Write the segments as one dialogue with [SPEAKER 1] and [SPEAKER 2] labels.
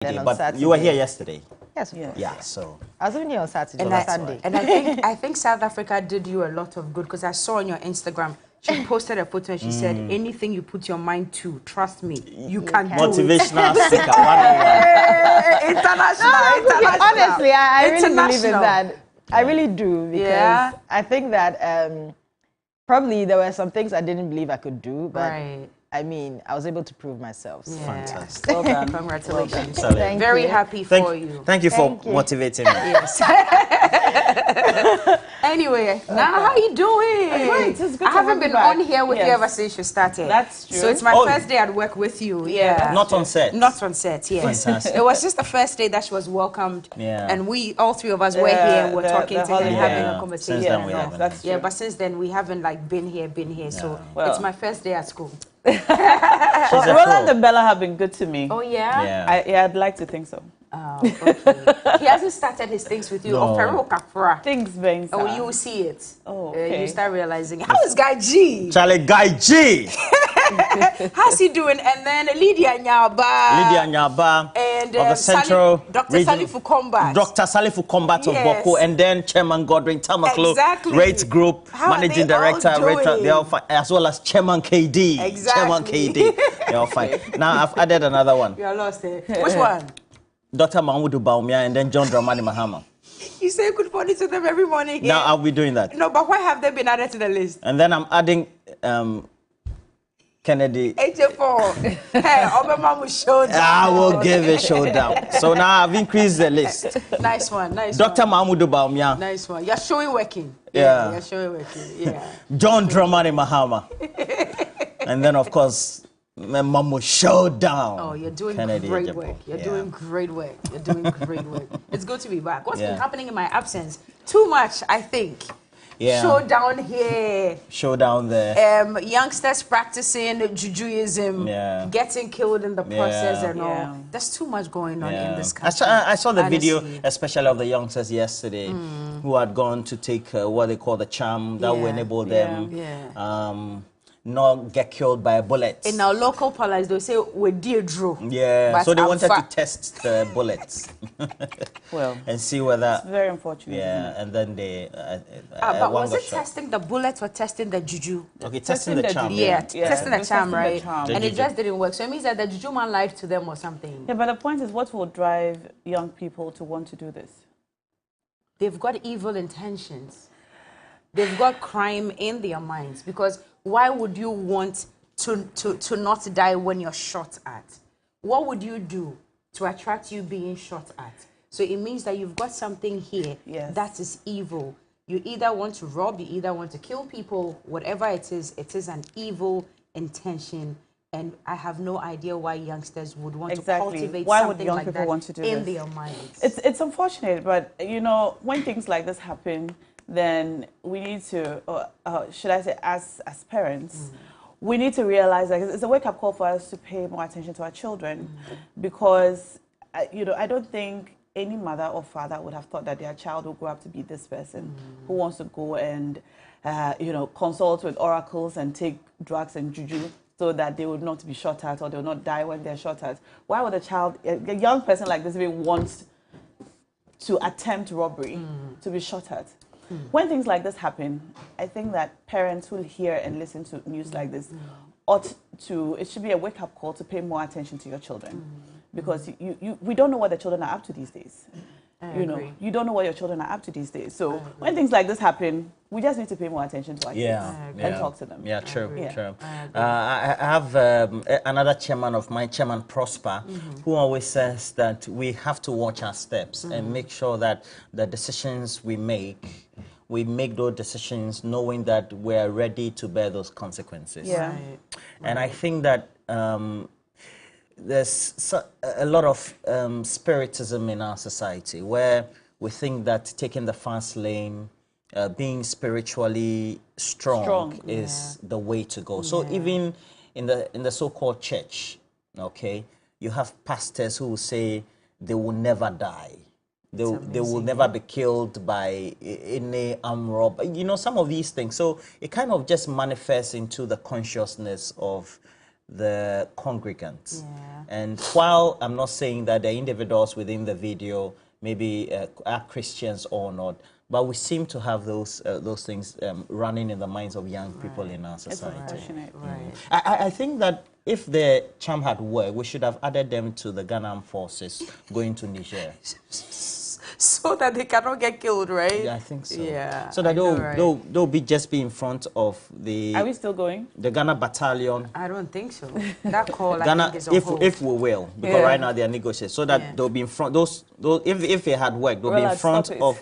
[SPEAKER 1] Then on
[SPEAKER 2] but
[SPEAKER 1] Saturday.
[SPEAKER 2] you were here yesterday.
[SPEAKER 1] Yes,
[SPEAKER 2] Yeah, so.
[SPEAKER 1] I was even here on Saturday
[SPEAKER 3] And
[SPEAKER 1] or Sunday.
[SPEAKER 3] And I think South Africa did you a lot of good because I saw on your Instagram, she posted a photo and she said, anything you put your mind to, trust me, you can do it.
[SPEAKER 2] Motivational speaker 101.
[SPEAKER 3] International.
[SPEAKER 1] Honestly, I really believe in
[SPEAKER 3] International.
[SPEAKER 1] that. I really do because I think that probably there were some things I didn't believe I could do, but I mean, I was able to prove myself. So.
[SPEAKER 2] Fantastic.
[SPEAKER 3] Well done. Congratulations.
[SPEAKER 2] Well done.
[SPEAKER 3] Very happy for you.
[SPEAKER 2] Thank you for motivating me.
[SPEAKER 3] Yes. Anyway, now how you doing?
[SPEAKER 4] Great. It's good
[SPEAKER 3] I haven't been on here with you ever since you started.
[SPEAKER 4] That's true.
[SPEAKER 3] So it's my first day at work with you. Yeah.
[SPEAKER 2] Not on set.
[SPEAKER 3] Not on set, yes.
[SPEAKER 2] Fantastic.
[SPEAKER 3] It was just the first day that she was welcomed.
[SPEAKER 2] Yeah.
[SPEAKER 3] And we, all three of us, were here and we're talking to her and having a conversation.
[SPEAKER 2] Since then we haven't.
[SPEAKER 4] That's true.
[SPEAKER 3] Yeah, but since then we haven't like been here. So it's my first day at school.
[SPEAKER 4] Roland and Bella have been good to me.
[SPEAKER 3] Oh yeah?
[SPEAKER 4] I'd like to think so.
[SPEAKER 3] Oh, okay. He hasn't started his things with you.
[SPEAKER 2] No.
[SPEAKER 4] Things being
[SPEAKER 3] Oh, you will see it.
[SPEAKER 4] Oh, okay.
[SPEAKER 3] You start realizing. How is Guy G?
[SPEAKER 2] Charlie Guy G.
[SPEAKER 3] How's he doing? And then Lydia Nyaba. And
[SPEAKER 2] of the Central
[SPEAKER 3] Dr. Salifu Combat.
[SPEAKER 2] Dr. Salifu Combat of Boko, and then Chairman Godwin Tamaklo,
[SPEAKER 3] Exactly.
[SPEAKER 2] Rate Group,
[SPEAKER 3] How
[SPEAKER 2] Managing
[SPEAKER 3] are they all
[SPEAKER 2] Director,
[SPEAKER 3] doing?
[SPEAKER 2] they all fine, as well as Chairman KD.
[SPEAKER 3] Exactly.
[SPEAKER 2] Chairman KD. They're all fine. Now I've added another one.
[SPEAKER 3] You are lost there. Which one?
[SPEAKER 2] Dr. Mahmoud Baumia and then John Dramani Mahama.
[SPEAKER 3] You say good morning to them every morning.
[SPEAKER 2] Now I'll be doing that.
[SPEAKER 3] No, but why have they been added to the list?
[SPEAKER 2] And then I'm adding Kennedy.
[SPEAKER 3] 84. Hey, Obama will show down.
[SPEAKER 2] I will give a showdown. So now I've increased the list.
[SPEAKER 3] Nice one, nice
[SPEAKER 2] Dr.
[SPEAKER 3] one.
[SPEAKER 2] Mahmoud Baumia.
[SPEAKER 3] Nice one. You're showing working.
[SPEAKER 2] Yeah.
[SPEAKER 3] You're showing working. Yeah.
[SPEAKER 2] John Dramani Mahama. And then, of course, Mamu Showdown.
[SPEAKER 3] Oh, you're doing
[SPEAKER 2] Kennedy
[SPEAKER 3] great
[SPEAKER 2] Agyapong.
[SPEAKER 3] work. You're doing great work. You're doing great work. It's good to be back. What's been
[SPEAKER 2] Yeah.
[SPEAKER 3] happening in my absence? Too much, I think.
[SPEAKER 2] Yeah.
[SPEAKER 3] Showdown here.
[SPEAKER 2] Showdown there.
[SPEAKER 3] Youngsters practicing Jujuism, getting killed in the process and all. There's too much going on in this country.
[SPEAKER 2] I saw the video,
[SPEAKER 3] honestly.
[SPEAKER 2] especially of the youngsters yesterday, who had gone to take what they call the charm that will enable them not get killed by a bullet.
[SPEAKER 3] In our local police, they'll say, we dear Drew.
[SPEAKER 2] Yeah,
[SPEAKER 3] But
[SPEAKER 2] so they
[SPEAKER 3] I'm
[SPEAKER 2] wanted to
[SPEAKER 3] fat.
[SPEAKER 2] test the bullets.
[SPEAKER 4] Well,
[SPEAKER 2] and see whether...
[SPEAKER 4] it's very unfortunate.
[SPEAKER 2] Yeah, and then they...
[SPEAKER 3] but
[SPEAKER 2] one
[SPEAKER 3] was
[SPEAKER 2] got
[SPEAKER 3] it
[SPEAKER 2] shot.
[SPEAKER 3] testing the bullets or testing the juju?
[SPEAKER 2] Okay, testing the charm.
[SPEAKER 3] Yeah, testing the charm, right?
[SPEAKER 2] The
[SPEAKER 3] And it
[SPEAKER 2] juju.
[SPEAKER 3] just didn't work. So it means that the juju man lied to them or something.
[SPEAKER 4] Yeah, but the point is, what will drive young people to want to do this?
[SPEAKER 3] They've got evil intentions. They've got crime in their minds. Because why would you want to not die when you're shot at? What would you do to attract you being shot at? So it means that you've got something here that is evil. You either want to rob, you either want to kill people, whatever it is an evil intention. And I have no idea why youngsters would want to cultivate
[SPEAKER 4] Why
[SPEAKER 3] something
[SPEAKER 4] would young
[SPEAKER 3] like
[SPEAKER 4] people
[SPEAKER 3] that
[SPEAKER 4] want to do
[SPEAKER 3] in
[SPEAKER 4] this?
[SPEAKER 3] their minds.
[SPEAKER 4] It's unfortunate, but you know, when things like this happen, then we need to, should I say, as parents, we need to realize that it's a wake-up call for us to pay more attention to our children, because you know, I don't think any mother or father would have thought that their child will grow up to be this person who wants to go and you know, consult with oracles and take drugs and juju so that they would not be shot at or they will not die when they're shot at. Why would a young person like this even want to attempt robbery to be shot at? When things like this happen, I think that parents who hear and listen to news like this ought to, it should be a wake-up call to pay more attention to your children. Because we don't know what the children are up to these days. You know, you don't know what your children are up to these days. So when things like this happen, we just need to pay more attention to our kids and talk to them.
[SPEAKER 2] Yeah, true, true. I have another chairman of mine, Chairman Prosper, who always says that we have to watch our steps and make sure that the decisions we make those decisions knowing that we're ready to bear those consequences.
[SPEAKER 4] Yeah.
[SPEAKER 2] And I think that there's a lot of spiritism in our society where we think that taking the fast lane, being spiritually strong is the way to go. So even in the so-called church, okay, you have pastors who will say they will never die. They will never be killed by any armed robber. You know, some of these things. So it kind of just manifests into the consciousness of the congregants. Yeah. And while I'm not saying that the individuals within the video maybe are Christians or not, but we seem to have those things running in the minds of young people in our society.
[SPEAKER 4] It's unfortunate.
[SPEAKER 2] I think that if the charm had worked, we should have added them to the Ghana Armed Forces going to Niger.
[SPEAKER 3] So that they cannot get killed, right?
[SPEAKER 2] Yeah, I think so.
[SPEAKER 3] Yeah.
[SPEAKER 2] So that they'll just be in front of the...
[SPEAKER 4] Are we still going?
[SPEAKER 2] The Ghana battalion.
[SPEAKER 3] I don't think so. That call,
[SPEAKER 2] Ghana,
[SPEAKER 3] I think, is a hold.
[SPEAKER 2] if we will, because right now they are negotiating. So that they'll be in front, if it had worked, they'll be in front of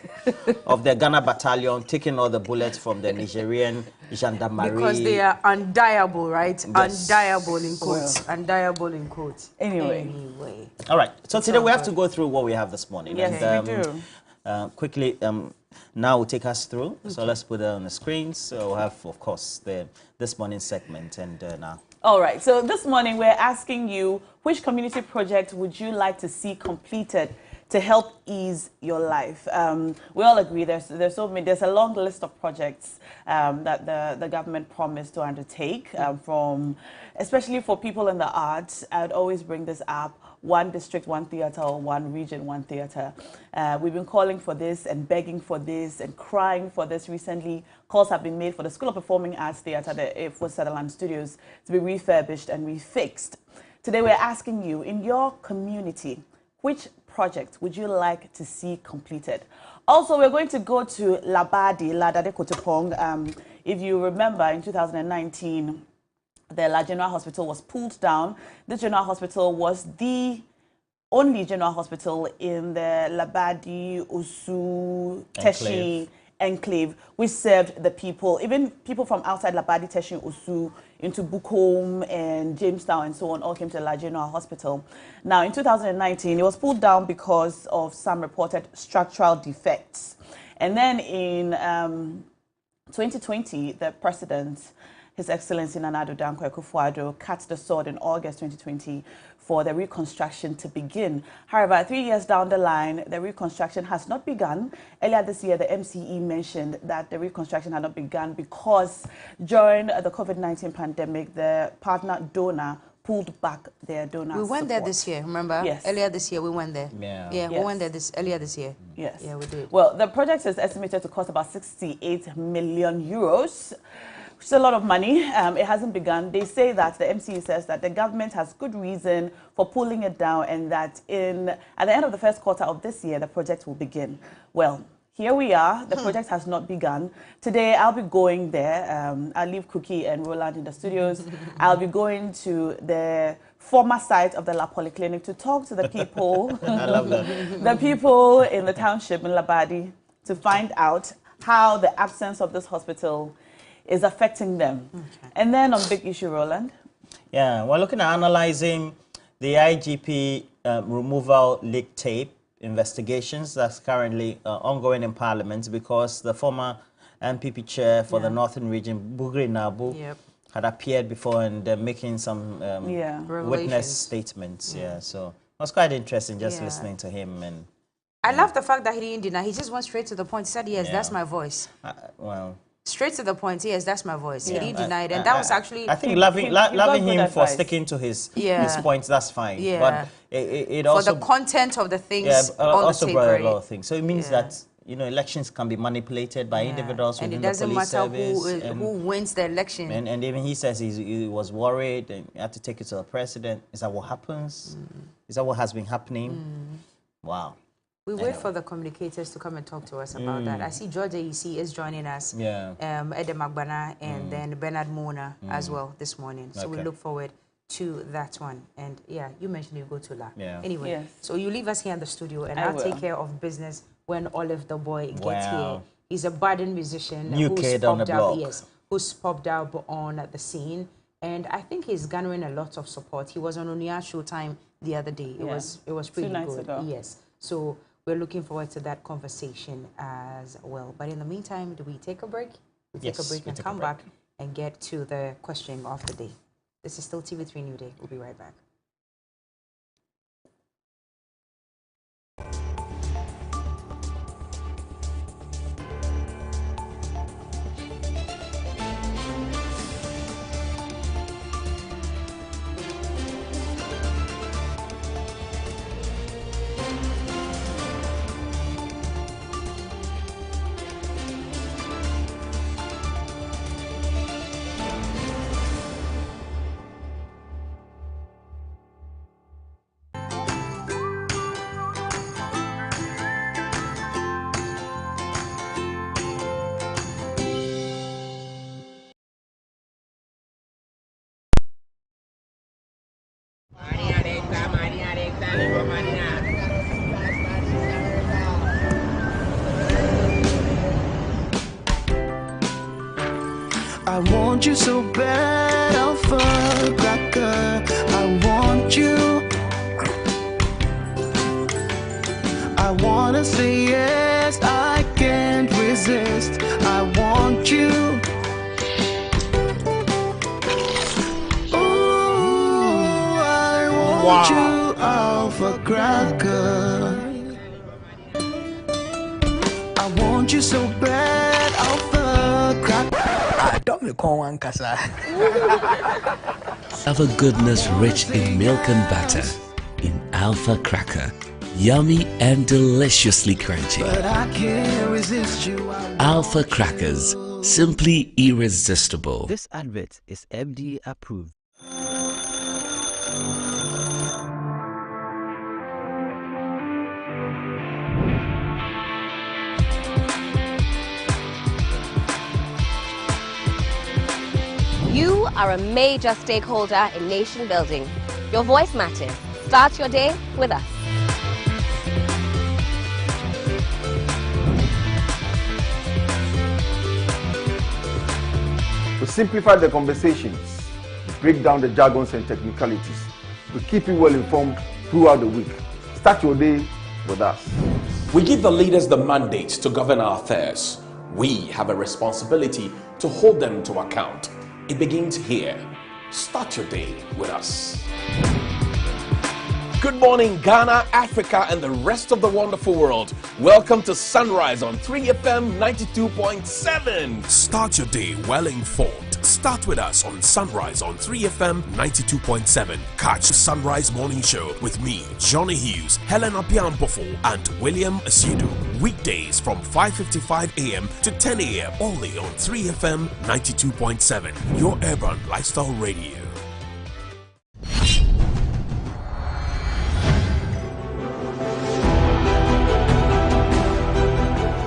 [SPEAKER 2] the Ghana battalion, taking all the bullets from the Nigerian gendarmerie.
[SPEAKER 3] Because they are undieable, right? Yes. Undieable in quotes. Undieable in quotes.
[SPEAKER 4] Anyway.
[SPEAKER 2] All right. So today we have to go through what we have this morning.
[SPEAKER 4] Yes,
[SPEAKER 2] and,
[SPEAKER 4] we do.
[SPEAKER 2] Quickly, now will take us through. Okay. So let's put it on the screen. So we'll have, of course, this morning segment and now.
[SPEAKER 4] All right. So this morning we're asking you, which community project would you like to see completed to help ease your life? We all agree there's so many. There's a long list of projects that the government promised to undertake, especially for people in the arts. I'd always bring this up: one district, one theater, or one region, one theater. We've been calling for this and begging for this and crying for this recently. Calls have been made for the School of Performing Arts Theatre for Sutherland Studios to be refurbished and refixed. Today we're asking you, in your community, which project would you like to see completed? Also, we're going to go to Labadi, Ladade Kotopong. If you remember, in 2019, the La General Hospital was pulled down. This General Hospital was the only general hospital in the Labadi, Osu, Teshi enclave, which served the people, even people from outside Labadi, Teshi, Osu, into Bukom and Jamestown and so on, all came to La General Hospital. Now, in 2019, it was pulled down because of some reported structural defects. And then in 2020, the president, His Excellency Nana Addo Dankwa Akufo-Addo, cut the sword in August 2020 for the reconstruction to begin. However, 3 years down the line, the reconstruction has not begun. Earlier this year, the MCE mentioned that the reconstruction had not begun because during the COVID-19 pandemic, the partner donor pulled back their donor
[SPEAKER 3] We went there this year, remember?
[SPEAKER 4] Yes.
[SPEAKER 3] Earlier this year, we went there. Yeah, we went there earlier this year.
[SPEAKER 4] Yes.
[SPEAKER 3] Yeah, we did.
[SPEAKER 4] Well, the project is estimated to cost about 68 million euros. Which is a lot of money. It hasn't begun. They say that the MCE says that the government has good reason for pulling it down and that at the end of the first quarter of this year, the project will begin. Well, here we are. The project has not begun. Today, I'll be going there. I'll leave Cookie and Roland in the studios. I'll be going to the former site of the La Polyclinic to talk to the people.
[SPEAKER 2] I love that.
[SPEAKER 4] The people in the township in Labadi to find out how the absence of this hospital is affecting them. Okay. And then on big issue, Roland.
[SPEAKER 2] Yeah, we're looking at analyzing the IGP removal leak tape investigations that's currently ongoing in Parliament because the former MPP chair for the Northern Region, Bugri Nabu, had appeared before and making some witness statements. Yeah, so it was quite interesting just listening to him. And
[SPEAKER 3] I love the fact that he didn't deny. He just went straight to the point. He said, yes, that's my voice.
[SPEAKER 2] Well...
[SPEAKER 3] Straight to the point, yes, that's my voice. He didn't deny it, and that was actually...
[SPEAKER 2] I think loving him for sticking to his points, that's fine. Yeah. But it also...
[SPEAKER 3] For the content of the things
[SPEAKER 2] also brought a lot of things. So it means that, elections can be manipulated by individuals within the police service. And it doesn't matter
[SPEAKER 3] who wins the election.
[SPEAKER 2] And even he says he was worried and he had to take it to the president. Is that what happens? Is that what has been happening? Wow.
[SPEAKER 3] We wait for the communicators to come and talk to us about that. I see George AEC is joining us, Ede Magbana, and then Bernard Mona as well this morning. So we look forward to that one. And yeah, you mentioned you go to La. Anyway, so you leave us here in the studio, and I'll take care of business when Olive the boy gets here. He's a budding musician who's popped up on the scene. And I think he's garnering a lot of support. He was on Unia Showtime the other day. It was pretty
[SPEAKER 4] 2 nights
[SPEAKER 3] good.
[SPEAKER 4] ago.
[SPEAKER 3] Yes. So we're looking forward to that conversation as well. But in the meantime, do we take a break? We take a break and come back and get to the question of the day. This is still TV3 New Day. We'll be right back.
[SPEAKER 5] I want you so bad, Alpha Cracker. I want you. I wanna say yes, I can't resist. I want you. Ooh, I want you, Alpha Cracker. I want you so bad, Alpha Cracker. I don't recall one casa.
[SPEAKER 6] Have a goodness rich in milk and butter in Alpha Cracker. Yummy and deliciously crunchy.
[SPEAKER 5] But I can't resist you.
[SPEAKER 6] Alpha Crackers, simply irresistible.
[SPEAKER 7] This advert is FDA approved.
[SPEAKER 8] You are a major stakeholder in nation building. Your voice matters. Start your day with us.
[SPEAKER 9] We simplify the conversations, break down the jargons and technicalities. We keep you well informed throughout the week. Start your day with us.
[SPEAKER 10] We give the leaders the mandate to govern our affairs. We have a responsibility to hold them to account. It begins here. Start your day with us. Good morning, Ghana, Africa, and the rest of the wonderful world. Welcome to Sunrise on 3FM 92.7. Start your day well informed. Start with us on Sunrise on 3FM 92.7. Catch the Sunrise Morning Show with me, Johnny Hughes, Helen Apiampofo, and William Asidu. Weekdays from 5:55 a.m. to 10 a.m. only on 3FM 92.7. Your urban lifestyle radio.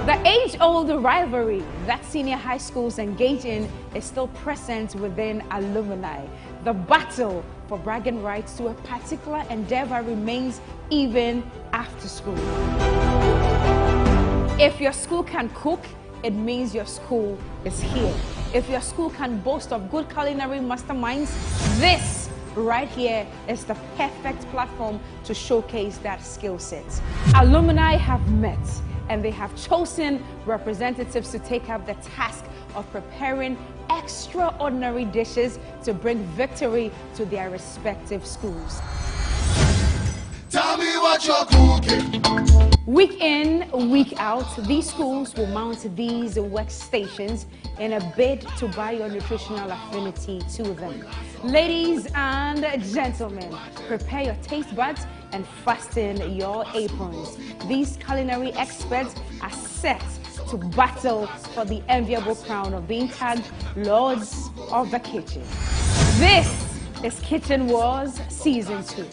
[SPEAKER 11] The age-old rivalry that senior high schools engage in is still present within alumni. The battle for bragging rights to a particular endeavor remains even after school. If your school can cook, it means your school is here. If your school can boast of good culinary masterminds, this right here is the perfect platform to showcase that skill set. Alumni have met and they have chosen representatives to take up the task of preparing extraordinary dishes to bring victory to their respective schools.
[SPEAKER 5] Tell me what you're cooking.
[SPEAKER 11] Week in, week out, these schools will mount these workstations in a bid to buy your nutritional affinity to them. Ladies and gentlemen, prepare your taste buds and fasten your aprons. These culinary experts are set to battle for the enviable crown of being tagged Lords of the Kitchen. This is Kitchen Wars Season 2.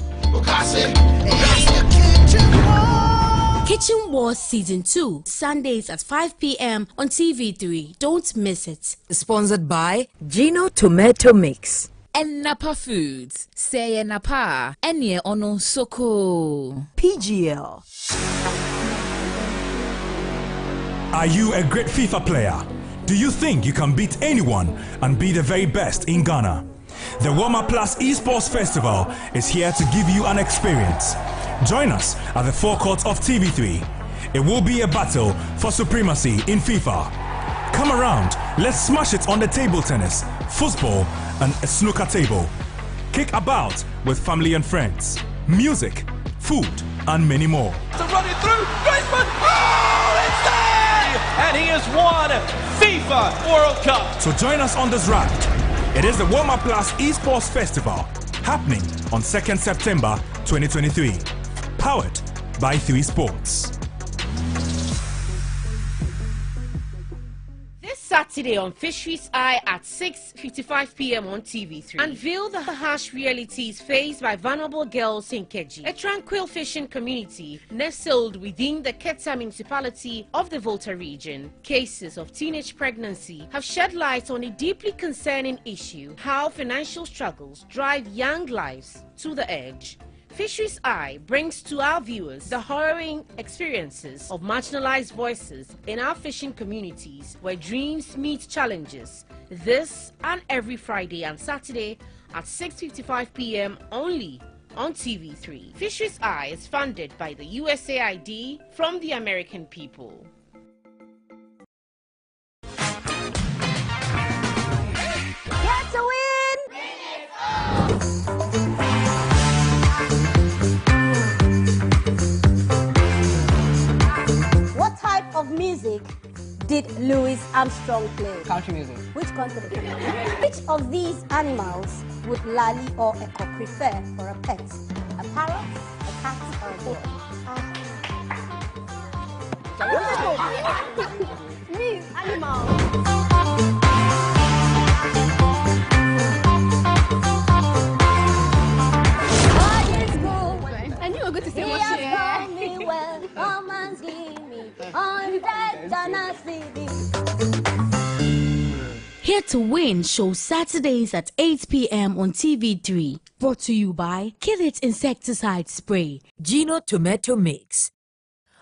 [SPEAKER 12] Kitchen Wars Season 2, Sundays at 5 p.m. on TV3. Don't miss it.
[SPEAKER 13] Sponsored by Gino Tomato Mix.
[SPEAKER 14] And Napa Foods. Say Napa. Enye Ono Soko.
[SPEAKER 13] PGL.
[SPEAKER 15] Are you a great FIFA player? Do you think you can beat anyone and be the very best in Ghana? The Warmer Plus Esports Festival is here to give you an experience. Join us at the forecourt of TV3. It will be a battle for supremacy in FIFA. Come around, let's smash it on the table tennis, football, and a snooker table. Kick about with family and friends. Music, food, and many more.
[SPEAKER 16] To run it through, Griezmann! Oh, it's there! And he has won FIFA World Cup.
[SPEAKER 15] So join us on this ride. It is the Warmer Plus Esports Festival, happening on 2nd September 2023. Powered by 3 Sports.
[SPEAKER 17] This Saturday on Fisheries Eye at 6:55 p.m. on TV3. Unveil the harsh realities faced by vulnerable girls in Keji, a tranquil fishing community nestled within the Keta municipality of the Volta region. Cases of teenage pregnancy have shed light on a deeply concerning issue: how financial struggles drive young lives to the edge. Fisheries Eye brings to our viewers the harrowing experiences of marginalized voices in our fishing communities where dreams meet challenges. This and every Friday and Saturday at 6:55 p.m. only on TV3. Fisheries Eye is funded by the USAID from the American people.
[SPEAKER 8] Get to win!
[SPEAKER 18] What type of music did Louis Armstrong play?
[SPEAKER 19] Country music.
[SPEAKER 18] Which country? Which of these animals would Lali or Eko prefer for a pet? A parrot, a cat, or a bear? These animals.
[SPEAKER 11] I knew you were going to say what she
[SPEAKER 12] Here to Win shows Saturdays at 8 p.m. on TV3. Brought to you by Kill It Insecticide Spray.
[SPEAKER 13] Gino Tomato Mix.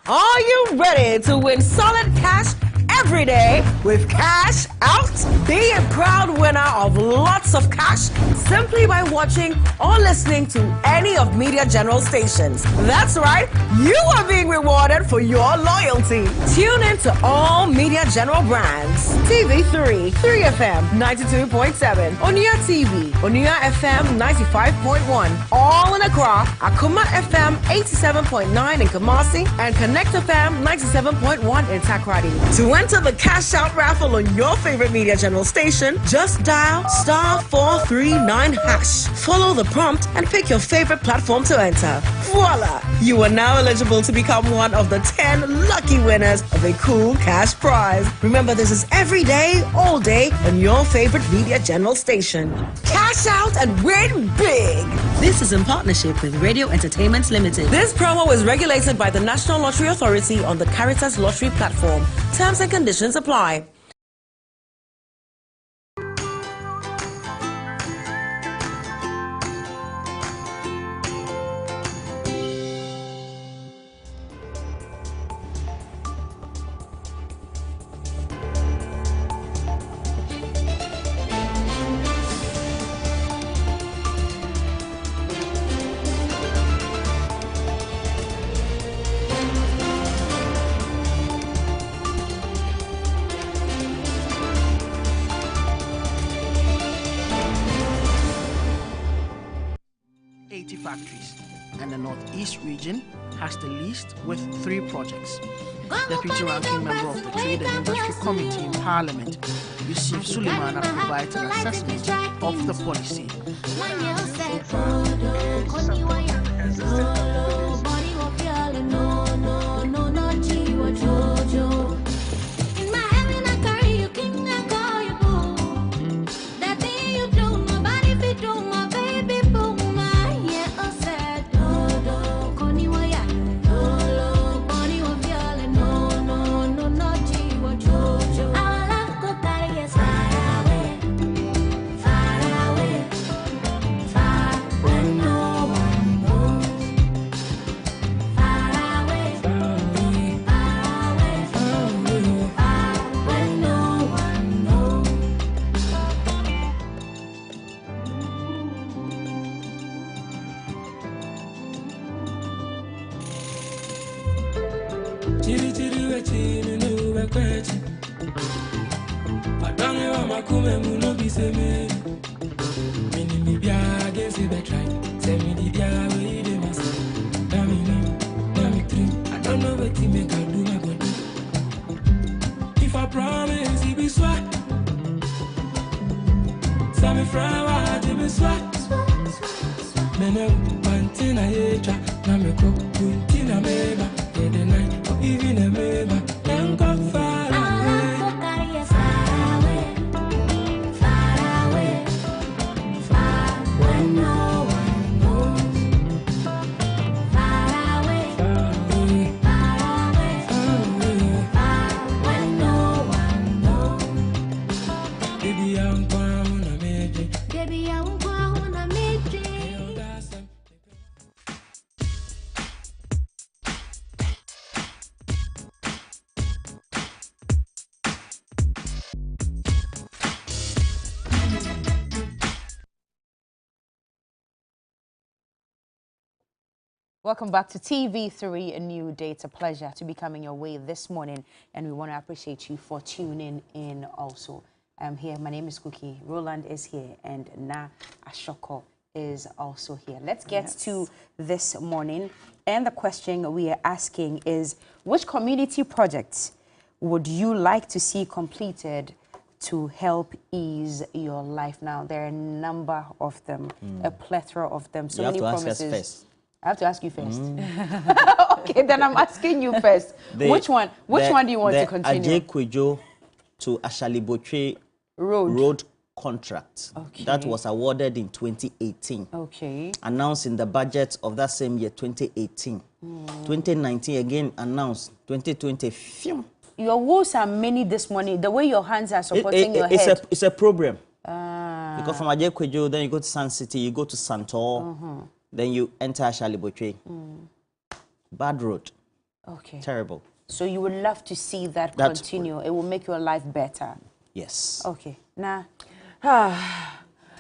[SPEAKER 20] Are you ready to win solid cash every day with Cash Out? Be a proud winner of lots of cash simply by watching or listening to any of Media General stations. That's right, you are being rewarded for your loyalty. Tune in to all Media General brands. TV3, 3FM 92.7, Onia TV, Onia FM 95.1, all in Accra, Akuma FM 87.9 in Kumasi, and Connect FM 97.1 in Takrady. To enter the Cash Out raffle on your favorite Media General station, just dial *439#. Follow the prompt and pick your favorite platform to enter. Voila! You are now eligible to become one of the 10 lucky winners of a cool cash prize. Remember, this is every day, all day on your favorite Media General station. Cash out and win big! This is in partnership with Radio Entertainment Limited. This promo is regulated by the National Lottery Authority on the Caritas Lottery platform. Terms and conditions apply.
[SPEAKER 19] Factories, and the Northeast region has the least with 3 projects. Deputy Ranking Member of the Trade and Industry Committee in Parliament, Yusuf Suleimana, provides an assessment of the policy.
[SPEAKER 3] Welcome back to TV3, a new day. It's a pleasure to be coming your way this morning, and we want to appreciate you for tuning in also. I'm here. My name is Cookie. Roland is here, and Na Ashoko is also here. Let's get to this morning, and the question we are asking is, which community projects would you like to see completed to help ease your life? Now, there are a number of them, a plethora of them, so many promises. Ask us first. I have to ask you first. Okay, then I'm asking you first. Which one do you want to continue?
[SPEAKER 2] Ajay Kwejo to Ashali-Botwe road contract.
[SPEAKER 3] Okay.
[SPEAKER 2] That was awarded in 2018.
[SPEAKER 3] Okay.
[SPEAKER 2] Announced in the budget of that same year, 2018. 2019 again announced. 2020. Phew.
[SPEAKER 3] Your woes are many this morning. The way your hands are supporting your head.
[SPEAKER 2] It's a program. Because from Ajay Kwejo, then you go to Sun City, you go to Santor. Then you enter Ashali-Botwe. Bad road.
[SPEAKER 3] Okay.
[SPEAKER 2] Terrible.
[SPEAKER 3] So you would love to see that continue. It will make your life better.
[SPEAKER 2] Yes.
[SPEAKER 3] Okay. Nah.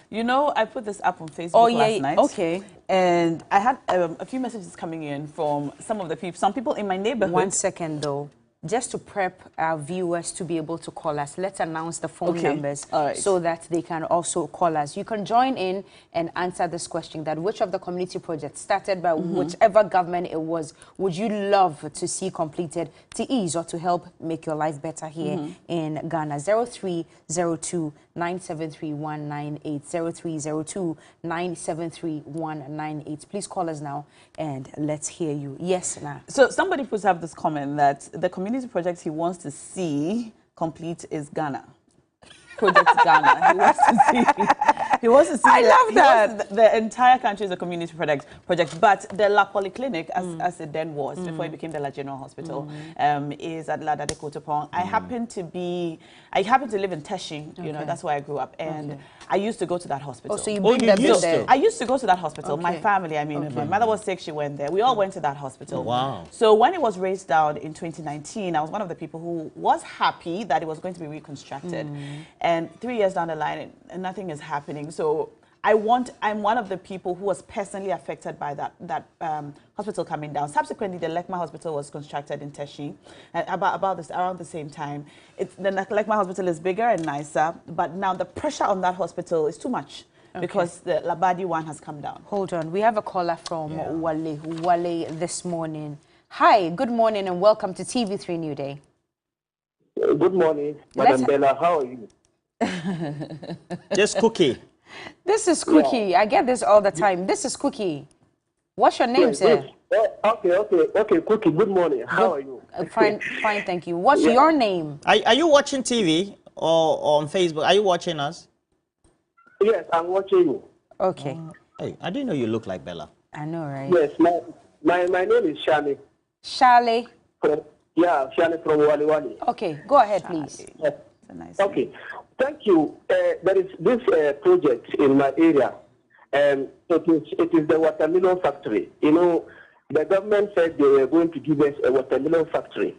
[SPEAKER 4] You know, I put this up on Facebook last night.
[SPEAKER 3] Okay.
[SPEAKER 4] And I had a few messages coming in from some people in my neighborhood.
[SPEAKER 3] 1 second though. Just to prep our viewers to be able to call us, let's announce the phone numbers so that they can also call us. You can join in and answer this question, that which of the community projects started by whichever government it was would you love to see completed to ease or to help make your life better here in Ghana? 0302 973 198 0302 973 198. Please call us now and let's hear you. Yes, Na.
[SPEAKER 4] So somebody puts up this comment that the community projects he wants to see complete is Ghana. Project Ghana. He wants to see.
[SPEAKER 3] I love that.
[SPEAKER 4] The entire country is a community project. But the La Polyclinic, as it then was before it became the La General Hospital, is at La Dade Kotopong. I happen to live in Teshi. You know, that's where I grew up, and I used to go to that hospital.
[SPEAKER 3] Oh, so you bring them there?
[SPEAKER 4] I used to go to that hospital. My family. I mean, my mother was sick. She went there. We all went to that hospital.
[SPEAKER 2] Wow.
[SPEAKER 4] So when it was raised down in 2019, I was one of the people who was happy that it was going to be reconstructed. And 3 years down the line, and nothing is happening. So I'm one of the people who was personally affected by that hospital coming down. Subsequently, the Lekma Hospital was constructed in Teshi around the same time. The Lekma Hospital is bigger and nicer, but now the pressure on that hospital is too much because the Labadi one has come down.
[SPEAKER 3] Hold on, we have a caller from Wale this morning. Hi, good morning and welcome to TV3 New Day.
[SPEAKER 21] Good morning, Madam Bella. How are you?
[SPEAKER 2] Just Cookie.
[SPEAKER 3] This is Cookie. Yeah. I get this all the time. This is Cookie. What's your name, sir?
[SPEAKER 21] Okay, Cookie. Good morning. How are you?
[SPEAKER 3] Fine, thank you. What's your name?
[SPEAKER 2] Are you watching TV or on Facebook? Are you watching us?
[SPEAKER 21] Yes, I'm watching you.
[SPEAKER 3] Okay.
[SPEAKER 2] Hey, I didn't know you look like Bella.
[SPEAKER 3] I know, right?
[SPEAKER 21] Yes, my name is Shani.
[SPEAKER 3] Shale?
[SPEAKER 21] Shani from Wali Wali.
[SPEAKER 3] Okay, go ahead, please.
[SPEAKER 21] Yes. Okay, thank you. There is this project in my area, and it is the watermelon factory. You know, the government said they were going to give us a watermelon factory,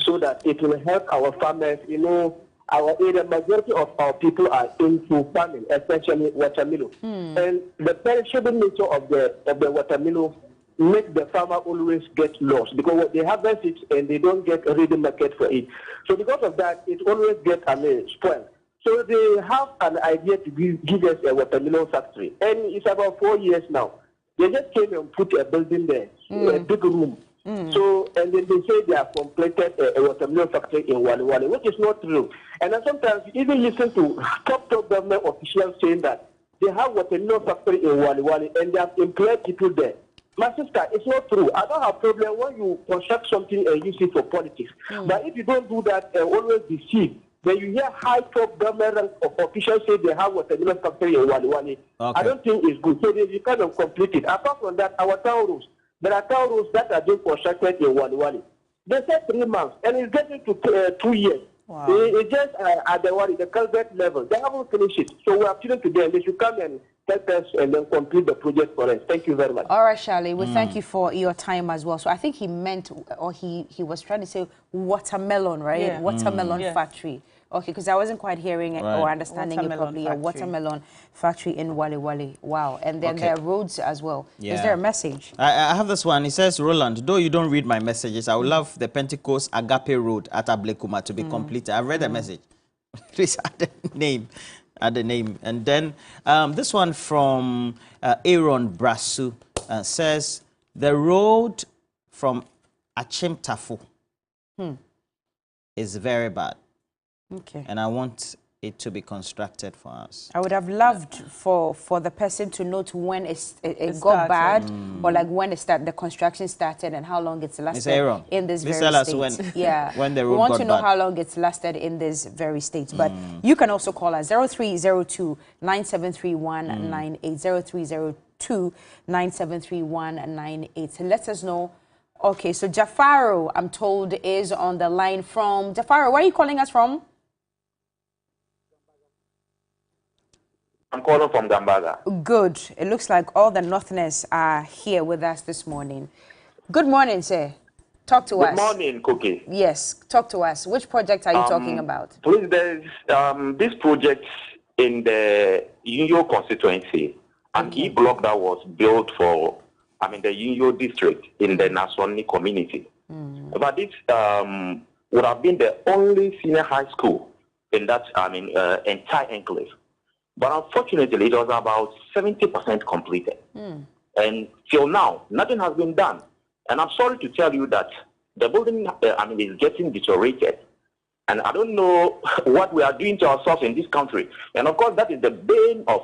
[SPEAKER 21] so that it will help our farmers. You know, our area, majority of our people are into farming, especially watermelon, and the perishable nature of the watermelon make the farmer always get lost because they harvest it and they don't get a ready market for it. So because of that, it always gets spoiled. So they have an idea to give us a watermelon factory, and it's about 4 years now. They just came and put a building there, a big room. So, and then they say they have completed a watermelon factory in Wali Wali, which is not true. And then sometimes you even listen to top government officials saying that they have watermelon factory in Wali Wali and they have employed people there. My sister, it's not true. I don't have problem when you construct something and use it for politics. But if you don't do that and always deceive, then you hear high top government officials say they have watermelon factory in Wali Wali. I don't think it's good. So they kind of complete it. Apart from that, our town roads, there are town roads that are being constructed in Wali Wali. They said 3 months, and it's getting to 2 years. Wow. It's just at the culvert level. They haven't finished it. So we are appealing to them. They should come and help us and then complete the project for us. Thank you very much.
[SPEAKER 3] All right, Charlie. We thank you for your time as well. So I think he meant, or he was trying to say watermelon, right? Yeah. Watermelon factory. Okay, because I wasn't quite hearing it or understanding it properly. A watermelon factory in Wale Wale. Wow. And then there are roads as well.
[SPEAKER 2] Yeah.
[SPEAKER 3] Is there a message?
[SPEAKER 2] I have this one. It says, Roland, though you don't read my messages, I would love the Pentecost Agape Road at Ablekuma to be completed. I've read the message. Please add the name. Add the name. And then this one from Aaron Brasu says, the road from Achimtafo is very bad.
[SPEAKER 3] Okay.
[SPEAKER 2] And I want it to be constructed for us.
[SPEAKER 3] I would have loved for the person to note when it got bad, or like when the construction started and how long it's lasted in this very state.
[SPEAKER 2] When the road
[SPEAKER 3] we want
[SPEAKER 2] got
[SPEAKER 3] to know
[SPEAKER 2] bad.
[SPEAKER 3] how long it's lasted in this very state. But you can also call us 0302 973198 0302 973198. Let us know. Okay, so Jafaro, I'm told, is on the line from Jafaro. Where are you calling us from?
[SPEAKER 1] I'm calling from Gambaga.
[SPEAKER 3] Good. It looks like all the Northerners are here with us this morning. Good morning, sir. Talk to us.
[SPEAKER 1] Good morning, Cookie.
[SPEAKER 3] Yes, talk to us. Which project are you talking about?
[SPEAKER 1] Please, there's this project in the Yinyo constituency, an E-block that was built for, the Yinyo district in the Naswani community. But this would have been the only senior high school in that, entire enclave. But unfortunately, it was about 70% completed. And till now, nothing has been done. And I'm sorry to tell you that the building, is getting deteriorated. And I don't know what we are doing to ourselves in this country. And of course, that is the bane of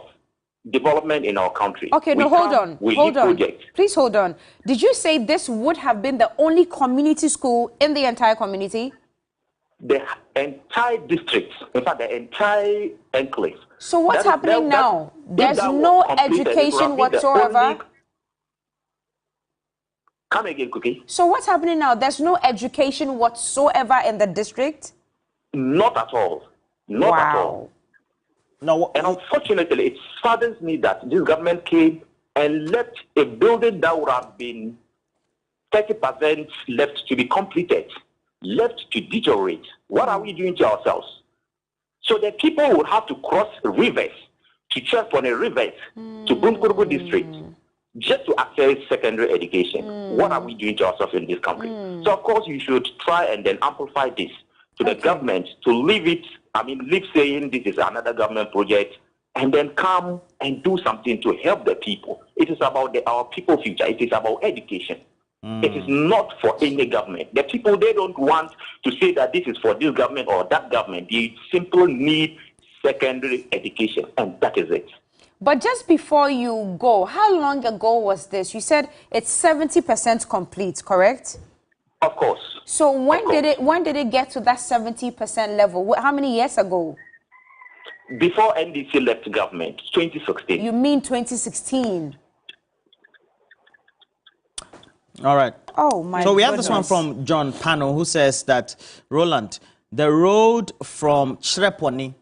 [SPEAKER 1] development in our country.
[SPEAKER 3] Okay, no, hold on. Please hold on. Did you say this would have been the only community school in the entire community?
[SPEAKER 1] The entire district, in fact, the entire enclave.
[SPEAKER 3] So what's happening now? There's no education whatsoever?
[SPEAKER 1] Come again, Cookie.
[SPEAKER 3] So what's happening now? There's no education whatsoever in the district?
[SPEAKER 1] Not at all. Not at all.
[SPEAKER 2] No,
[SPEAKER 1] and unfortunately, it saddens me that this government came and left a building that would have been 30% left to be completed, left to deteriorate. What are we doing to ourselves? So the people would have to cross rivers, to Chefone rivers, to Bunkurubu district, just to access secondary education. What are we doing to ourselves in this country? So of course you should try and then amplify this to the government to leave it, leave saying this is another government project, and then come and do something to help the people. It is about our people's future. It is about education. It is not for any government. The people, they don't want to say that this is for this government or that government. They simply need secondary education, and that is it.
[SPEAKER 3] But just before you go, how long ago was this? You said it's 70% complete, correct?
[SPEAKER 1] Of course.
[SPEAKER 3] So when did it get to that 70% level? How many years ago?
[SPEAKER 1] Before NDC left government, 2016.
[SPEAKER 3] You mean 2016?
[SPEAKER 2] All right.
[SPEAKER 3] Oh, my
[SPEAKER 2] So we have
[SPEAKER 3] goodness.
[SPEAKER 2] this one from John Pano, who says that, Roland, the road from Shreponi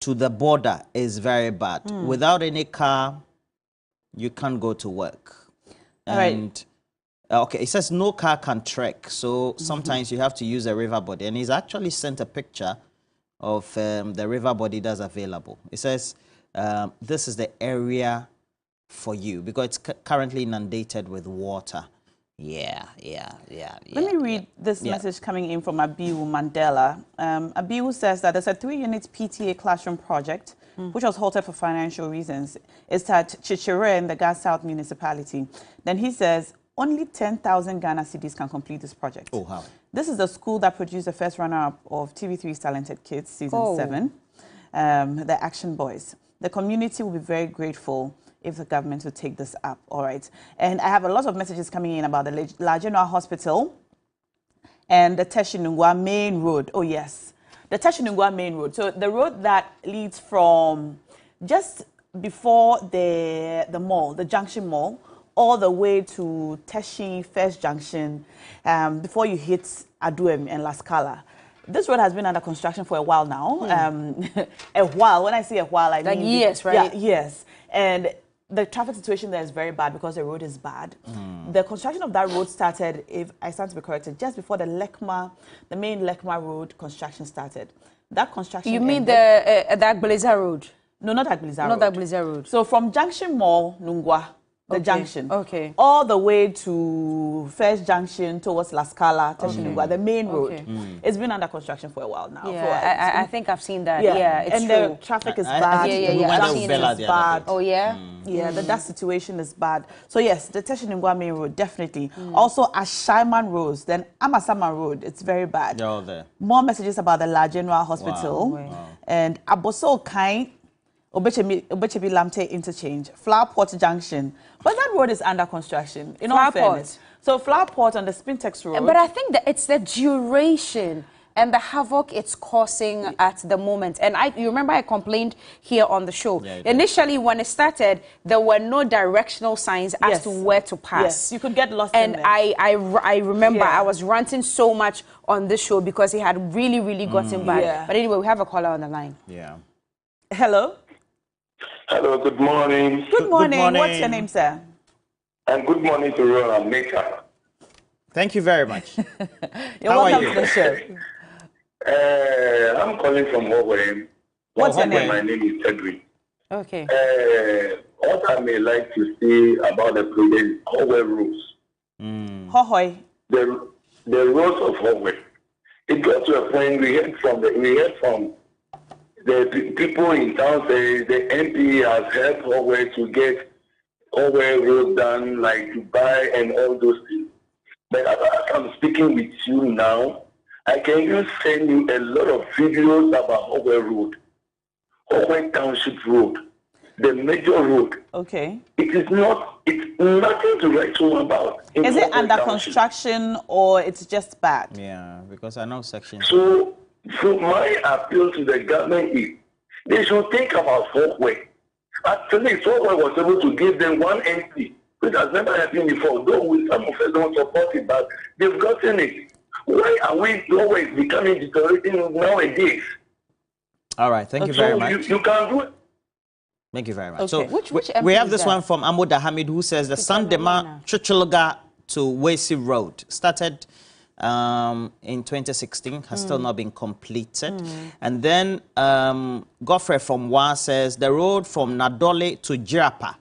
[SPEAKER 2] to the border is very bad. Without any car, you can't go to work. And okay, it says no car can trek, so sometimes you have to use a river body. And he's actually sent a picture of the river body that's available. It says this is the area for you because it's currently inundated with water.
[SPEAKER 4] Let me read this message coming in from Abiu Mandela. Abiu says that there's a 3-unit PTA classroom project which was halted for financial reasons. It's at Chichire in the Gas South municipality. Then he says only 10,000 Ghana cedis can complete this project.
[SPEAKER 2] Oh, how?
[SPEAKER 4] This is the school that produced the first runner-up of TV3's Talented Kids season 7, the Action Boys. The community will be very grateful if the government will take this up, all right? And I have a lot of messages coming in about the Lajenoa Hospital and the Teshinungwa Main Road. Oh, yes, the Teshinungwa Main Road. So the road that leads from just before the mall, the Junction Mall, all the way to Teshi First Junction, before you hit Aduem and La Scala. This road has been under construction for a while now. A while. When I say a while, I mean...
[SPEAKER 3] Like years, right?
[SPEAKER 4] Yeah, yes. And the traffic situation there is very bad because the road is bad. The construction of that road started, if I stand to be corrected, just before the main Lekma Road construction started. that construction.
[SPEAKER 3] You mean the Agbliza Road?
[SPEAKER 4] No, not Agbliza Road.
[SPEAKER 3] Not Agbliza Road.
[SPEAKER 4] So from Junction Mall, Nungwa, the junction, all the way to First Junction towards La Scala, Teshinungwa, the main road. It's been under construction for a while now.
[SPEAKER 3] Yeah, I think I've seen that.
[SPEAKER 4] Yeah,
[SPEAKER 3] it's
[SPEAKER 4] and
[SPEAKER 3] true.
[SPEAKER 4] the traffic is bad.
[SPEAKER 3] It's
[SPEAKER 4] bad.
[SPEAKER 3] Oh yeah.
[SPEAKER 4] Yeah, that situation is bad. So yes, the Teshinungwa main road definitely. Also, Ashaiman Road, then Amasaman Road, it's very bad.
[SPEAKER 2] They're all there.
[SPEAKER 4] More messages about the La General Hospital.
[SPEAKER 2] Wow.
[SPEAKER 4] And Aboso Kai, Obechebi Lamte Interchange, Flower Port Junction. But that road is under construction, in all fairness. So Flower Port on the Spintex Road.
[SPEAKER 3] But I think that it's the duration and the havoc it's causing at the moment. And you remember I complained here on the show. Initially, when it started, there were no directional signs as to where to pass.
[SPEAKER 4] Yes, you could get lost
[SPEAKER 3] and
[SPEAKER 4] in there.
[SPEAKER 3] I remember I was ranting so much on this show because it had really gotten bad. But anyway, we have a caller on the line.
[SPEAKER 2] Yeah.
[SPEAKER 4] Hello?
[SPEAKER 6] Hello, good morning.
[SPEAKER 4] Good morning. What's your name, sir?
[SPEAKER 6] And good morning to Roland Maker.
[SPEAKER 2] Thank you very much.
[SPEAKER 4] You're welcome to the show.
[SPEAKER 6] I'm calling from Howell.
[SPEAKER 4] What's your name?
[SPEAKER 6] My name is Cedric.
[SPEAKER 3] Okay.
[SPEAKER 6] What I may like to say about the project Howell Roads.
[SPEAKER 4] Hohoy.
[SPEAKER 6] The roads of Howell. It got to a point we heard from the people in town say the MP has helped Howell to get Howell Road done, like Dubai and all those things. But as I'm speaking with you now, I can just send you a lot of videos about Howell Road, Howell Township Road, the major road.
[SPEAKER 4] Okay.
[SPEAKER 6] It's nothing to write home about.
[SPEAKER 4] Is it under construction or it's just bad?
[SPEAKER 2] Yeah, because I know sections.
[SPEAKER 6] So my appeal to the government is they should think about Howell. Actually, Howell was able to give them one MP, which has never happened before, though with some of us don't support it, but they've gotten it. Why are we always becoming deteriorating nowadays?
[SPEAKER 2] All right, thank you very much.
[SPEAKER 6] You can do it.
[SPEAKER 2] Thank you very much.
[SPEAKER 3] Okay.
[SPEAKER 2] So
[SPEAKER 3] which
[SPEAKER 2] we have
[SPEAKER 3] MP
[SPEAKER 2] this
[SPEAKER 3] is
[SPEAKER 2] one
[SPEAKER 3] that?
[SPEAKER 2] from Amoda Hamid who says the Sandema Chichilga to Wesi Road started in 2016, has still not been completed. And then Godfrey from Wa says the road from Nadole to Jirapa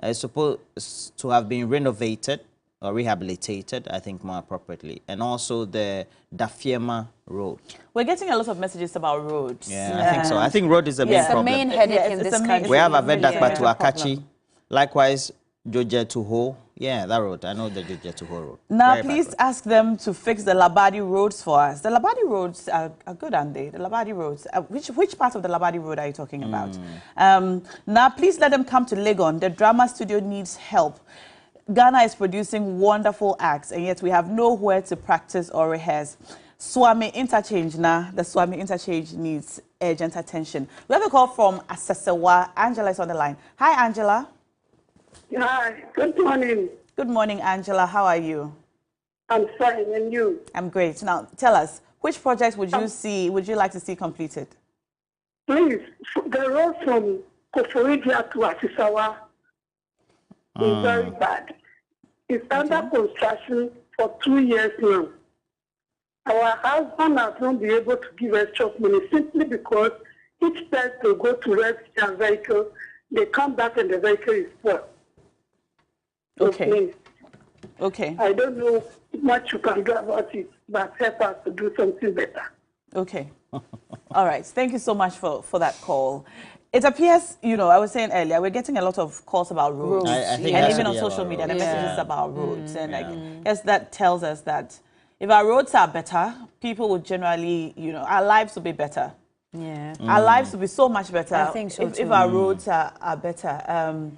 [SPEAKER 2] is supposed to have been renovated or rehabilitated, I think more appropriately. And also the Dafiema Road.
[SPEAKER 4] We're getting a lot of messages about roads.
[SPEAKER 2] Yeah, I think so. I think road is the main problem.
[SPEAKER 3] It's the main headache in this country.
[SPEAKER 2] We have Avedakpa to Akachi. Likewise, Joje to Ho. Yeah, that road. I know the Joje to Ho road.
[SPEAKER 4] Now, please ask them to fix the Labadi roads for us. The Labadi roads are good, aren't they? The Labadi roads. Which part of the Labadi road are you talking about? Now, please let them come to Legon. The drama studio needs help. Ghana is producing wonderful acts, and yet we have nowhere to practice or rehearse. Swami Interchange now. The Swami Interchange needs urgent attention. We have a call from Asasewa. Angela is on the line. Hi, Angela.
[SPEAKER 22] Hi, good morning.
[SPEAKER 4] Good morning, Angela. How are you?
[SPEAKER 22] I'm fine, and you?
[SPEAKER 4] I'm great. Now, tell us, which projects would you like to see completed?
[SPEAKER 22] Please, the road from Koforidia to Asisawa is very bad. It's under construction for 2 years now. Our husband has not been able to give us chop money simply because each time they go to rest their vehicle, they come back and the vehicle is spoiled.
[SPEAKER 4] Okay.
[SPEAKER 22] Please,
[SPEAKER 4] okay.
[SPEAKER 22] I don't know what you can do about it, but help us to do something better.
[SPEAKER 4] Okay. All right. Thank you so much for that call. It appears, you know, I was saying earlier, we're getting a lot of calls about roads.
[SPEAKER 2] I think
[SPEAKER 4] and even on social media, the messages about roads. And I guess that tells us that if our roads are better, people would generally, you know, our lives will be better.
[SPEAKER 3] Yeah.
[SPEAKER 4] Our lives will be so much better.
[SPEAKER 3] I think so
[SPEAKER 4] if our roads are better.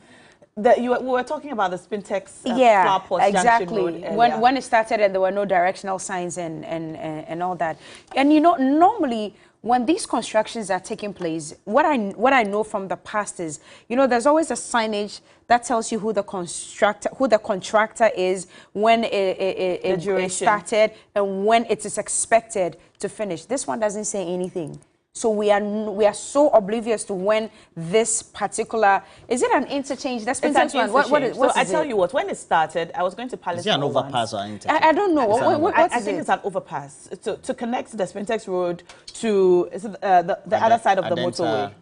[SPEAKER 4] We were talking about the Spintex Flower Port
[SPEAKER 3] exactly. When it started and there were no directional signs and all that. And you know, normally when these constructions are taking place, what I know from the past is, you know, there's always a signage that tells you who the contractor is, when it started, and when it is expected to finish. This one doesn't say anything. So we are so oblivious to when this particular, is it an interchange? That's
[SPEAKER 4] It's an interchange.
[SPEAKER 3] What
[SPEAKER 4] so I
[SPEAKER 3] is
[SPEAKER 4] tell
[SPEAKER 3] it?
[SPEAKER 4] you what, when it started, I was going to Palace.
[SPEAKER 2] Is it an
[SPEAKER 4] Mall
[SPEAKER 2] overpass or interchange?
[SPEAKER 3] I don't know.
[SPEAKER 4] I think it's an overpass to connect the Spintex Road to the other side of the motorway.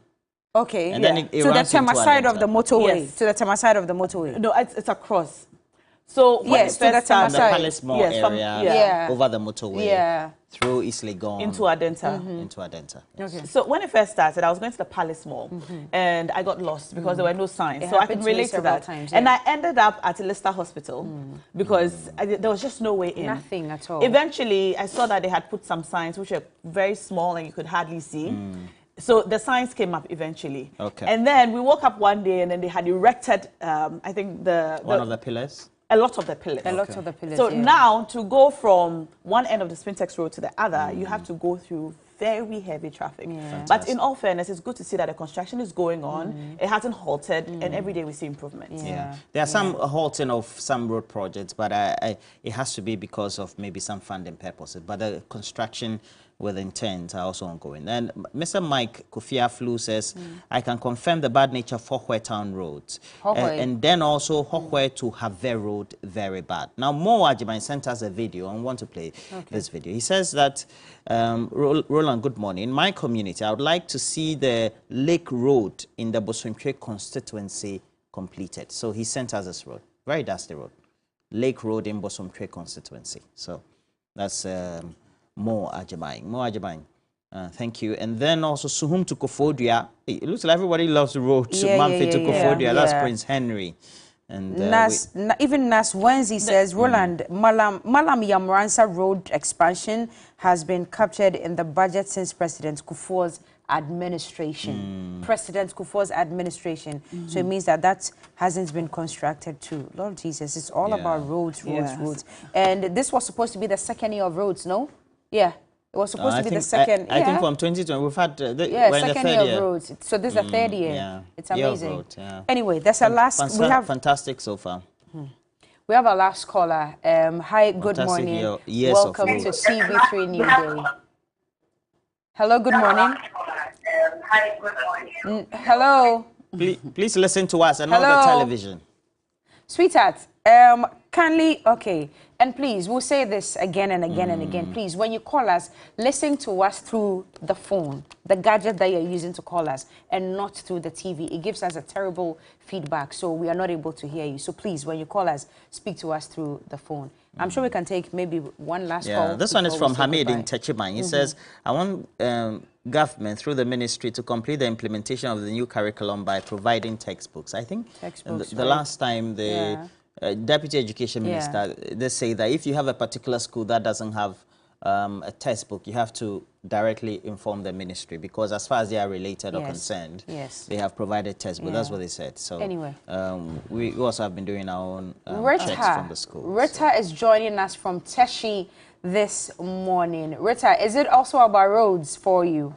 [SPEAKER 3] Okay.
[SPEAKER 2] And then it
[SPEAKER 3] to the
[SPEAKER 2] runs into
[SPEAKER 3] Tema side of the motorway.
[SPEAKER 4] Yes.
[SPEAKER 3] To the Tema side of the motorway.
[SPEAKER 4] No, it's across. So when
[SPEAKER 3] yes,
[SPEAKER 4] it first
[SPEAKER 2] From the
[SPEAKER 4] started,
[SPEAKER 2] Palace Mall area, over the motorway, through East Legon.
[SPEAKER 4] into Adenta.
[SPEAKER 2] Into Adenta.
[SPEAKER 3] Okay.
[SPEAKER 4] So when it first started, I was going to the Palace Mall, and I got lost because there were no signs.
[SPEAKER 3] It
[SPEAKER 4] So I
[SPEAKER 3] happened
[SPEAKER 4] could
[SPEAKER 3] to me
[SPEAKER 4] relate to
[SPEAKER 3] several
[SPEAKER 4] that.
[SPEAKER 3] times,
[SPEAKER 4] And I ended up at Lister Hospital because there was just no way in.
[SPEAKER 3] Nothing at all.
[SPEAKER 4] Eventually, I saw that they had put some signs which were very small and you could hardly see. So the signs came up eventually.
[SPEAKER 2] Okay.
[SPEAKER 4] And then we woke up one day and then they had erected, I think
[SPEAKER 2] one of the pillars.
[SPEAKER 4] A lot of the pillars.
[SPEAKER 3] A lot of the pillars.
[SPEAKER 4] So
[SPEAKER 3] yeah.
[SPEAKER 4] now to go from one end of the Spintex Road to the other, you have to go through very heavy traffic. But in all fairness, it's good to see that the construction is going on. It hasn't halted, and every day we see improvements.
[SPEAKER 2] Yeah. There are some halting of some road projects, but it has to be because of maybe some funding purposes. But the construction with intent are also ongoing. And Mr. Mike Kofiaflu says, I can confirm the bad nature of Hohwe Town Road. And then also Hohwe to Have Road, very bad. Now, Mo Ajiman sent us a video. I want to play this video. He says that, Roland, good morning. In my community, I would like to see the Lake Road in the Bosumtwe constituency completed. So he sent us this road, very dusty road. Lake Road in Bosumtwe constituency. So that's Mo Ajiman. Thank you. And then also Suhum to Kofodia. It looks like everybody loves the road to Mamfi to Kofodia. That's Prince Henry. And
[SPEAKER 3] even Nas Wenzi says, Roland, Malam Yamransa Road expansion has been captured in the budget since President Kufuor's administration. President Kufuor's administration. So it means that hasn't been constructed too. Lord Jesus, it's all about roads. And this was supposed to be the second year of roads, no? Yeah. It was supposed to be the second.
[SPEAKER 2] I think from 2020 we've had
[SPEAKER 3] second year of roads. So this is the third year.
[SPEAKER 2] Yeah.
[SPEAKER 3] It's amazing.
[SPEAKER 2] Road,
[SPEAKER 3] anyway, that's our last. We have
[SPEAKER 2] fantastic so far.
[SPEAKER 3] We have our last caller. Hi, good morning. Welcome to CV3 New Day. Hello, good morning.
[SPEAKER 7] Hi, good morning.
[SPEAKER 3] Hello.
[SPEAKER 2] Please listen to us and not the television.
[SPEAKER 3] Sweetheart, kindly, okay. And please, we'll say this again and again and again. Please, when you call us, listen to us through the phone, the gadget that you're using to call us, and not through the TV. It gives us a terrible feedback, so we are not able to hear you. So please, when you call us, speak to us through the phone. I'm sure we can take maybe one last call.
[SPEAKER 2] This one is from Hamid in Techiman. He says, I want government through the ministry to complete the implementation of the new curriculum by providing textbooks. I think the last time the Deputy Education Minister, they say that if you have a particular school that doesn't have a textbook, you have to directly inform the ministry, because as far as they are related or concerned, they have provided textbooks. That's what they said. So
[SPEAKER 3] anyway,
[SPEAKER 2] we also have been doing our own checks from the school.
[SPEAKER 3] Rita is joining us from Teshi this morning. Rita, is it also about roads for you?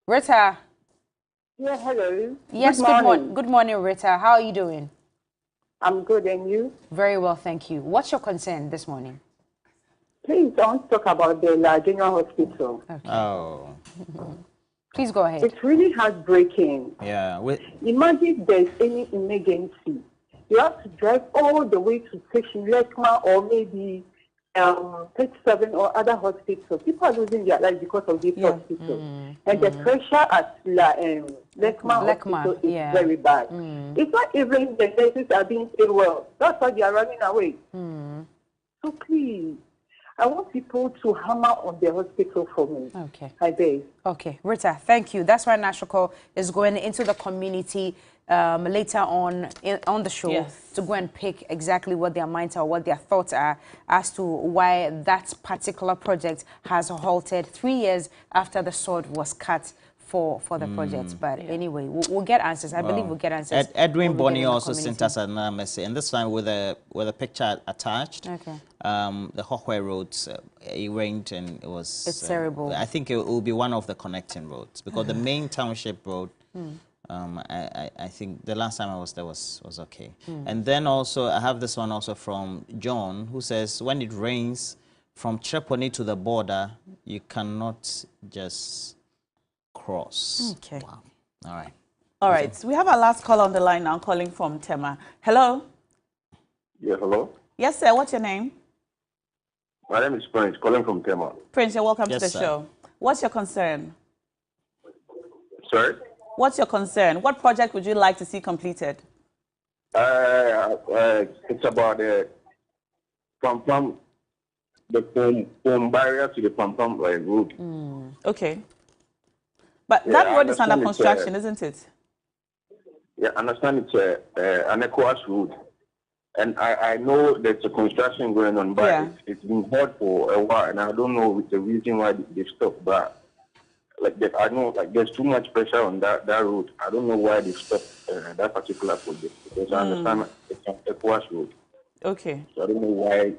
[SPEAKER 3] Rita.
[SPEAKER 7] Yeah, hello.
[SPEAKER 3] Yes, good morning, Rita. How are you doing?
[SPEAKER 7] I'm good, and you?
[SPEAKER 3] Very well, thank you. What's your concern this morning?
[SPEAKER 7] Please don't talk about the La General Hospital.
[SPEAKER 3] Okay.
[SPEAKER 2] Oh.
[SPEAKER 3] Please go ahead.
[SPEAKER 7] It's really heartbreaking.
[SPEAKER 2] Yeah.
[SPEAKER 7] Imagine if there's any emergency. You have to drive all the way to Station Lekma or maybe 37 or other hospitals. People are losing their lives because of these hospitals. And the pressure at Lekma Hospital is very bad. It's not even the nurses are being paid well. That's why they are running away. So please, I want people to hammer on the hospital for me.
[SPEAKER 3] Okay.
[SPEAKER 7] I beg.
[SPEAKER 3] Okay, Rita, thank you. That's why Nashoko is going into the community later on the show to go and pick exactly what their minds are, what their thoughts are as to why that particular project has halted 3 years after the sword was cut for the project. But anyway, we'll get answers. I believe we'll get answers.
[SPEAKER 2] Edwin Bonnie also sent us another message, and this time with a picture attached.
[SPEAKER 3] Okay.
[SPEAKER 2] The Hohwe roads, it rained and it was...
[SPEAKER 3] It's terrible.
[SPEAKER 2] I think it will be one of the connecting roads, because the main township road, I think the last time I was there was okay. And then also, I have this one also from John, who says, when it rains, from Treponi to the border, you cannot just cross.
[SPEAKER 4] Okay.
[SPEAKER 2] Wow. All right.
[SPEAKER 4] All right. So we have our last caller on the line now, calling from Tema. Hello.
[SPEAKER 6] Yeah, hello.
[SPEAKER 4] Yes, sir. What's your name?
[SPEAKER 6] My name is Prince, calling from Tema.
[SPEAKER 4] Prince, you're welcome
[SPEAKER 2] Yes,
[SPEAKER 4] to the
[SPEAKER 2] sir.
[SPEAKER 4] show. What's your concern?
[SPEAKER 6] Sorry?
[SPEAKER 4] What's your concern? What project would you like to see completed?
[SPEAKER 6] It's about the Pampam, the foam barrier to the Pampam road.
[SPEAKER 4] Okay. But
[SPEAKER 6] Yeah,
[SPEAKER 4] that
[SPEAKER 6] I
[SPEAKER 4] road is under
[SPEAKER 6] understand it's,
[SPEAKER 4] construction, isn't it?
[SPEAKER 6] Yeah, I understand it's an ECOWAS road. And I know there's a construction going on, but
[SPEAKER 4] Yeah.
[SPEAKER 6] it's been hard for a while, and I don't know the reason why they stopped. But I know there's too much pressure on that road. I don't know why they stopped that particular project, because I understand it's an ECOWAS road.
[SPEAKER 4] Okay.
[SPEAKER 6] So I don't know why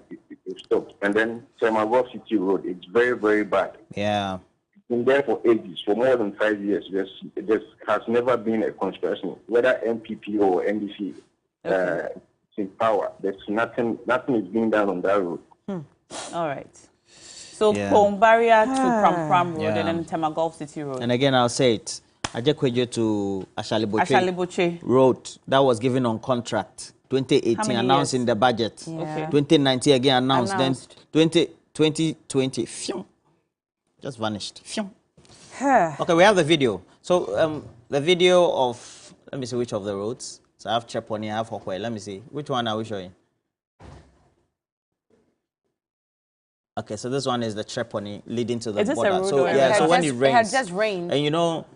[SPEAKER 6] it stopped. And then Semagov City Road, it's very, very bad.
[SPEAKER 2] Yeah.
[SPEAKER 6] It's been there for ages, for more than 5 years. There has never been a construction, whether MPP or NDC. In power, there's nothing is being done on that road.
[SPEAKER 4] All right. So
[SPEAKER 2] Yeah.
[SPEAKER 4] Pom Barrier to Pram Road
[SPEAKER 2] Yeah.
[SPEAKER 4] and then Temagolf City Road.
[SPEAKER 2] And again, I'll say it. Ajekwejo to
[SPEAKER 4] Ashaliboche.
[SPEAKER 2] Ashaliboche Road that was given on contract. 2018
[SPEAKER 4] How many
[SPEAKER 2] announced
[SPEAKER 4] years?
[SPEAKER 2] in the budget.
[SPEAKER 4] Yeah. Okay.
[SPEAKER 2] 2019 again announced.
[SPEAKER 4] Announced.
[SPEAKER 2] Then 2020 phew, just vanished. Phew. Okay, we have the video. So the video of, let me see which of the roads. So I have Treponi, I have Hokwe. Let me see. Which one are we showing? Okay, so this one is the Treponi leading to the
[SPEAKER 4] Is this a
[SPEAKER 2] border.
[SPEAKER 4] road
[SPEAKER 2] So
[SPEAKER 4] or
[SPEAKER 2] yeah,
[SPEAKER 4] a-
[SPEAKER 2] so when
[SPEAKER 3] It
[SPEAKER 2] it
[SPEAKER 3] had
[SPEAKER 2] rains,
[SPEAKER 3] just rained.
[SPEAKER 2] and you know,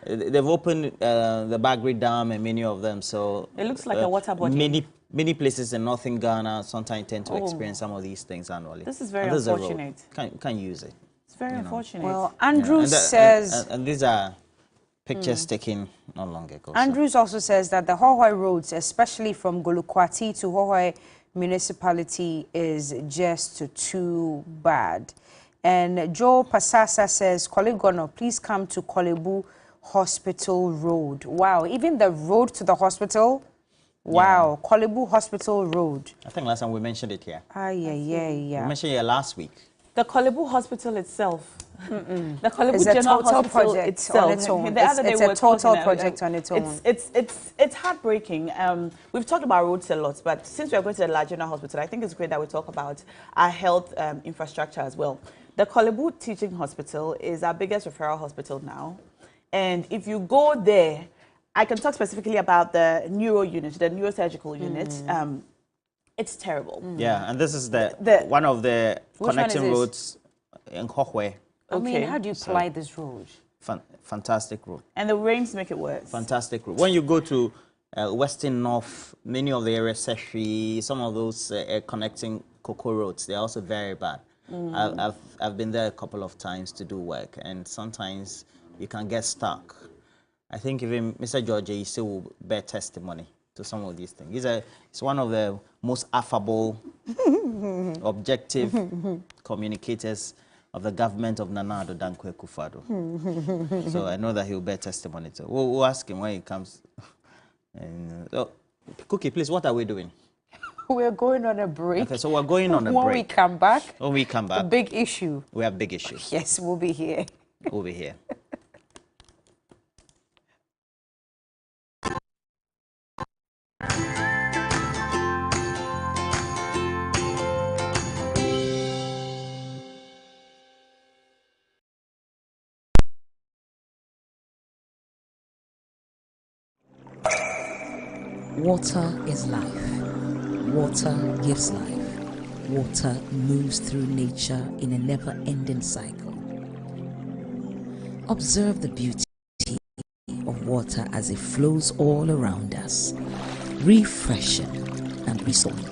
[SPEAKER 2] they've opened the Bagri Dam and many of them. So
[SPEAKER 4] It looks like a water body.
[SPEAKER 2] Many places in northern Ghana sometimes tend to
[SPEAKER 4] Oh.
[SPEAKER 2] experience some of these things annually.
[SPEAKER 4] This is very
[SPEAKER 2] And this a road.
[SPEAKER 4] unfortunate.
[SPEAKER 2] Can't use it.
[SPEAKER 4] It's very unfortunate.
[SPEAKER 3] Well,
[SPEAKER 2] Yeah,
[SPEAKER 3] Andrew
[SPEAKER 2] and
[SPEAKER 3] says...
[SPEAKER 2] and these are pictures taken not long ago. so-
[SPEAKER 3] Andrews also says that the Hohoi roads, especially from Golukwati to Hohoi municipality, is just too bad. And Joe Pasasa says, Kolegono, please come to Kolebu Hospital Road. Wow, even the road to the hospital? Wow, Kolebu Hospital Road.
[SPEAKER 2] I think last time we mentioned it here.
[SPEAKER 3] Yeah.
[SPEAKER 2] We mentioned it last week.
[SPEAKER 4] The Kolebu Hospital itself. The Kolebu
[SPEAKER 3] It's a
[SPEAKER 4] General
[SPEAKER 3] total
[SPEAKER 4] Hospital
[SPEAKER 3] project
[SPEAKER 4] itself.
[SPEAKER 3] on its own.
[SPEAKER 4] The other day
[SPEAKER 3] It's
[SPEAKER 4] we
[SPEAKER 3] a
[SPEAKER 4] were
[SPEAKER 3] total
[SPEAKER 4] talking,
[SPEAKER 3] project on its own.
[SPEAKER 4] It's heartbreaking. We've talked about roads a lot, but since we are going to the large general hospital, I think it's great that we talk about our health infrastructure as well. The Kolebu Teaching Hospital is our biggest referral hospital now. And if you go there, I can talk specifically about the neuro unit, the neurosurgical unit. It's terrible.
[SPEAKER 2] Yeah, and this is the one of the
[SPEAKER 3] Which one
[SPEAKER 2] connecting
[SPEAKER 3] is this?
[SPEAKER 2] roads in Hohwe.
[SPEAKER 3] I mean,
[SPEAKER 4] Okay.
[SPEAKER 3] how do you ply this road?
[SPEAKER 2] Fantastic road.
[SPEAKER 4] And the rains make it worse.
[SPEAKER 2] Fantastic road. When you go to Western North, many of the areas, Seshi, some of those connecting Cocoa roads, they're also very bad. I've been there a couple of times to do work, and sometimes you can get stuck. I think even Mr. George Ise will bear testimony to some of these things. He's one of the most affable, objective communicators of the government of Nana Addo Dankwa Akufo-Addo. So I know that he'll bear testimony to. We'll ask him when he comes. And, Cookie, please, what are we doing?
[SPEAKER 3] We're going on a break.
[SPEAKER 2] Okay, so we're going on a
[SPEAKER 3] When
[SPEAKER 2] break.
[SPEAKER 3] we come back,
[SPEAKER 2] When we come
[SPEAKER 3] the
[SPEAKER 2] back,
[SPEAKER 3] big issue.
[SPEAKER 2] we have big issues.
[SPEAKER 3] Yes, we'll be here.
[SPEAKER 2] We'll be here.
[SPEAKER 14] Water is life. Water gives life. Water moves through nature in a never-ending cycle. Observe the beauty of water as it flows all around us, refreshing and restoring.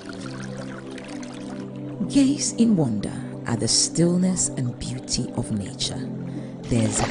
[SPEAKER 14] Gaze in wonder at the stillness and beauty of nature. There's